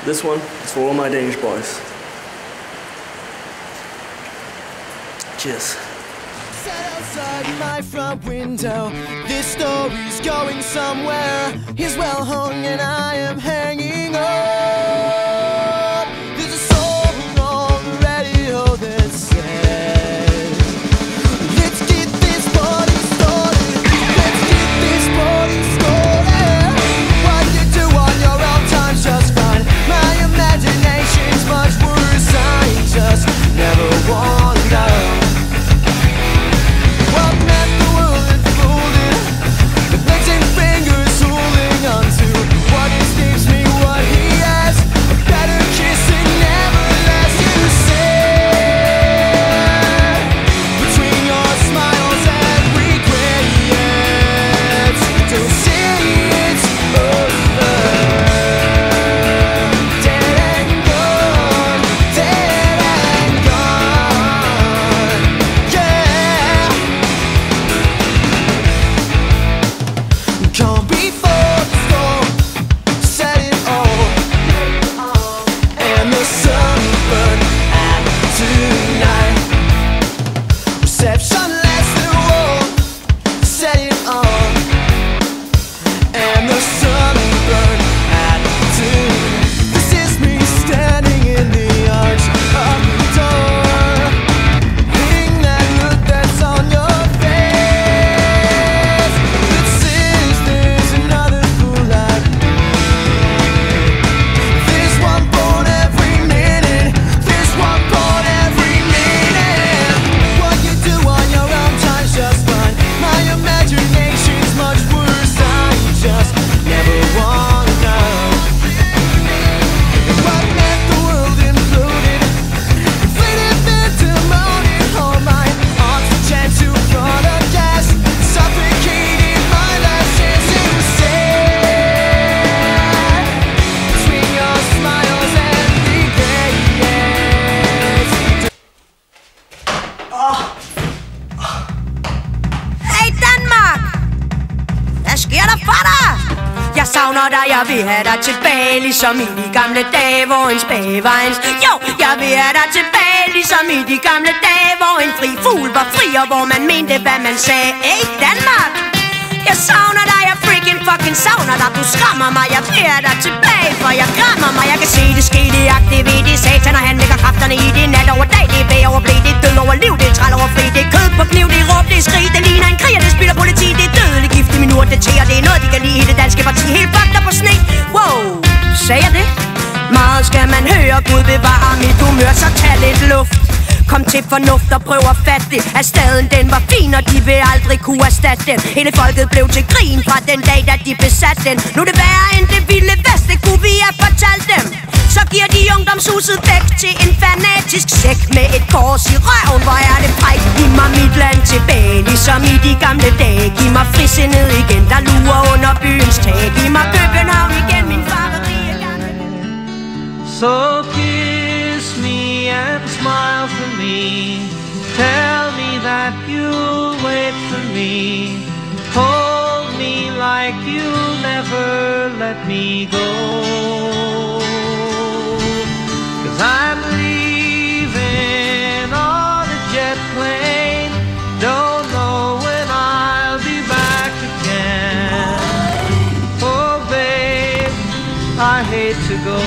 This one is for all my Danish boys. Cheers. Sat outside my front window. This story's going somewhere. He's well hung and I am hanging on. There's a song on the radio that says, let's get this party started. Let's get this party started. What you do on your own time's just fine. My imagination's much worse. I just never wanna. What meant the world unfolded? The blazing fingers holding on to what escapes me, what he has. A better kissing never lets you say. Between your smiles and regrets, to see it's over. Dead and gone, dead and gone. Yeah. Come before the storm, set it all, and the sun burned out tonight. Reception less than warm, set it on, and the sun burned out tonight. This is me standing in the arch of the door, hitting that look that's on your face. That says there's another fool like me. There's one born every minute. There's one born every minute. What you do on your own time's just fine. My imagination's much worse. I just never wanna know. What meant the world imploded, inflated antimony. All my oxygen to product gas, suffocated my last chance to say. Between your smiles and regrets. Hey Danmark! Hvad sker der for dig? Jeg savner dig, jeg vil have dig tilbage, ligesom i de gamle dage, hvor en spage var en... Jo, jeg vil have dig tilbage, ligesom i de gamle dage, hvor en fri fugl var fri, og hvor man mente, hvad man sagde. Hey Danmark! Jeg savner dig, jeg freaking fucking savner dig. Du skræmmer mig, jeg vil have dig tilbage, for jeg græmmer mig. Jeg kan se det ske, det er aktivt, det er satan, og han lægger kræfterne i det. Nat over dag, det er bag over blæ, det er død over liv, det er træl over fri. Det er kød på kniv, det er råb, det er skrig, det ligner en krig, og det spiller politi. Det er dødelig gift i min urt, det tæer, det er noget, de kan lide i det danske parti. Helt fucked up på sne. Wow, sagde jeg det? Meget skal man høre, Gud bevare mit humør, så tag lidt luft. Kom til fornuft og prøv at fatte det, at staden den var fin, og de vil aldrig kunne erstatte den. Hele folket blev til grin fra den dag, da de besatte den. Nu er det værre end det vilde vest, det kunne vi have fortalt dem. Så giver de ungdomshuset væk til en fanatisk sæk med et kors i røven. Hvor er det fræk? Giv mig mit land tilbage, ligesom i de gamle dage. Giv mig frisindet igen, der lurer under byens tag. Giv mig København igen, min farverige gamle. So kiss me and smile for me. Tell me that you'll wait for me. Hold me like you'll never let me go. 'Cause I'm leaving on a jet plane. Don't know when I'll be back again. Oh babe, I hate to go.